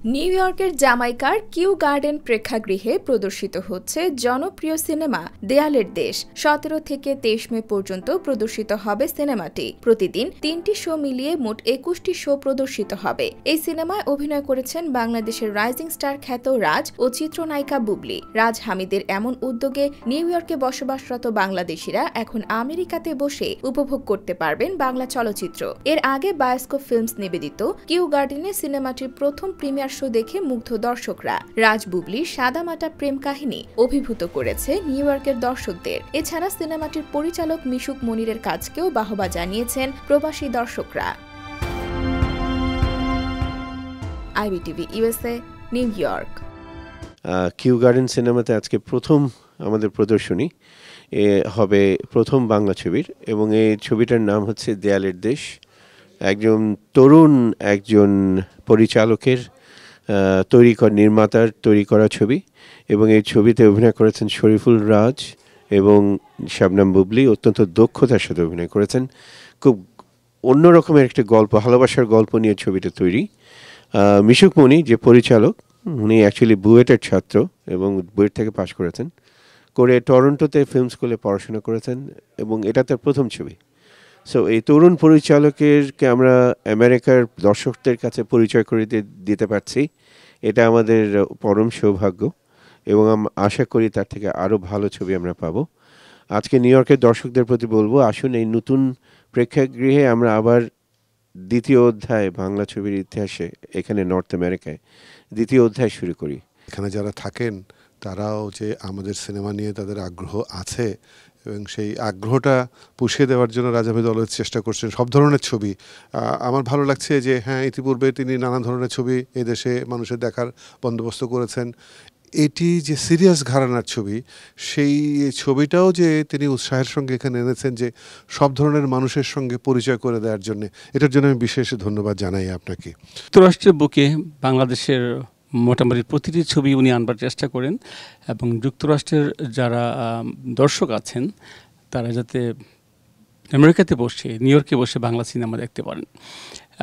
New ইয়র্কের জামাইকার Q garden প্রেক্ষাগৃহে প্রদর্শিত হচ্ছে জনপ্রিয় সিনেমা দেয়ালের দেশ। 17 থেকে 23 মে পর্যন্ত প্রদর্শিত হবে সিনেমাটি। প্রতিদিন 3টি শো মিলিয়ে মোট 21টি শো প্রদর্শিত হবে। এই সিনেমায় অভিনয় করেছেন বাংলাদেশের রাইজিং স্টার খ্যাত রাজ ও চিত্রনায়িকা বুবলি। রাজ হামিদের এমন উদ্যোগে নিউ ইয়র্কে বসবাসরত বাংলাদেশিরা এখন আমেরিকাতে বসে উপভোগ করতে পারবেন বাংলা চলচ্চিত্র। এর আগে বায়োস্কোপ ফিল্মস নিবেদিত কিউ গার্ডেনে সিনেমাটির প্রথম প্রিমিয়ার শো দেখে মুগ্ধ দর্শকরা। রাজ বুবলির সাদামাটা প্রেম কাহিনী অভিভূত করেছে নিউ ইয়র্কের দর্শকদের। এছাড়া সিনেমাটির পরিচালক মিশুক মনিরের কাজকেও বাহবা জানিয়েছেন প্রবাসী দর্শকরা। IBTV USA, New York. Kew Garden সিনেমাতে আজকে প্রথম আমাদের প্রদর্শনী হবে, প্রথম বাংলা ছবির, এবং এই ছবিটার নাম হচ্ছে দেয়ালের দেশ। একজন তরুণ পরিচালকের নির্মাতার তৈরি করা ছবি, এবং এই ছবিতে অভিনয় করেছেন শরীফুল রাজ এবং শাবনাম বুবলি। অত্যন্ত দক্ষতার সাথে অভিনয় করেছেন। খুব অন্য রকমের একটা গল্প, ভালোবাসার গল্প নিয়ে ছবিটা তৈরি। মিশুক মনি যে পরিচালক, উনি অ্যাকচুয়ালি বুয়েটের ছাত্র এবং বুয়েট থেকে পাশ করেছেন, করে টরন্টোতে ফিল্ম স্কুলে পড়াশোনা করেছেন, এবং এটা তার প্রথম ছবি। সো এই তরুণ পরিচালকেরকে আমরা আমেরিকার দর্শকদের কাছে পরিচয় করে দিতে পারছি, এটা আমাদের পরম সৌভাগ্য, এবং আশা করি তার থেকে আরও ভালো ছবি আমরা পাবো। আজকে নিউ ইয়র্কের দর্শকদের প্রতি বলবো, আসুন এই নতুন প্রেক্ষাগৃহে আমরা আবার দ্বিতীয় অধ্যায় বাংলা ছবির ইতিহাসে এখানে নর্থ আমেরিকায় দ্বিতীয় অধ্যায় শুরু করি। এখানে যারা থাকেন তারাও যে আমাদের সিনেমা নিয়ে তাদের আগ্রহ আছে, এবং সেই আগ্রহটা পুষিয়ে দেওয়ার জন্য রাজ হামিদ অলওয়েজ চেষ্টা করছেন সব ধরনের ছবি। আমার ভালো লাগছে যে হ্যাঁ, ইতিপূর্বে তিনি নানা ধরনের ছবি এদেশে মানুষের দেখার বন্দোবস্ত করেছেন। এটি যে সিরিয়াস ঘরানার ছবি, সেই ছবিটাও যে তিনি উৎসাহের সঙ্গে এখানে এনেছেন, যে সব ধরনের মানুষের সঙ্গে পরিচয় করে দেওয়ার জন্য, এটার জন্য আমি বিশেষ ধন্যবাদ জানাই আপনাকে। যুক্তরাষ্ট্রের বুকে বাংলাদেশের মোটামুটি প্রতিটি ছবি উনি আনবার চেষ্টা করেন, এবং যুক্তরাষ্ট্রের যারা দর্শক আছেন তারা যাতে আমেরিকাতে বসে, নিউ ইয়র্কে বসে বাংলা সিনেমা দেখতে পারেন।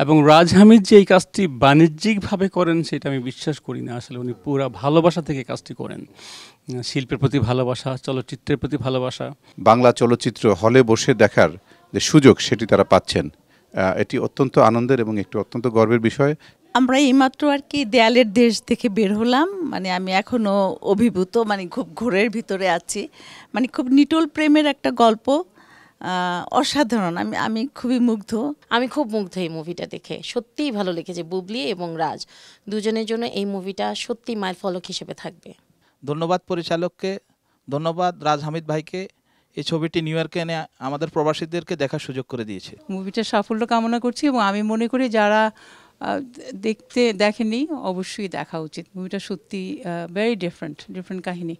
এবং রাজ হামিদ যে এই কাজটি বাণিজ্যিকভাবে করেন সেটা আমি বিশ্বাস করি না। আসলে উনি পুরা ভালোবাসা থেকে কাজটি করেন, শিল্পের প্রতি ভালোবাসা, চলচ্চিত্রের প্রতি ভালোবাসা। বাংলা চলচ্চিত্র হলে বসে দেখার যে সুযোগ সেটি তারা পাচ্ছেন, এটি অত্যন্ত আনন্দের এবং একটি অত্যন্ত গর্বের বিষয়। আমরা এইমাত্র আর কি দেয়ালের দেশ থেকে বের হলাম, মানে আমি এখনো অভিভূত, মানে খুব ঘোরের ভিতরে আছি। মানে খুব নিটোল প্রেমের একটা গল্প, অসাধারণ। আমি খুবই মুগ্ধ। আমি খুব মুগ্ধ এই মুভিটা দেখে, সত্যিই ভালো লেগেছে। বুবলি এবং রাজ দুজনের জন্য এই মুভিটা সত্যি মাইল ফলক হিসেবে থাকবে। ধন্যবাদ পরিচালককে, ধন্যবাদ রাজ হামিদ ভাইকে। এই ছবিটি নিউ ইয়র্কে এনে আমাদের প্রবাসীদেরকে দেখার সুযোগ করে দিয়েছে। মুভিটার সাফল্য কামনা করছি, এবং আমি মনে করি যারা দেখেননি অবশ্যই দেখা উচিত। মুভিটা সত্যি ভেরি ডিফারেন্ট কাহিনী।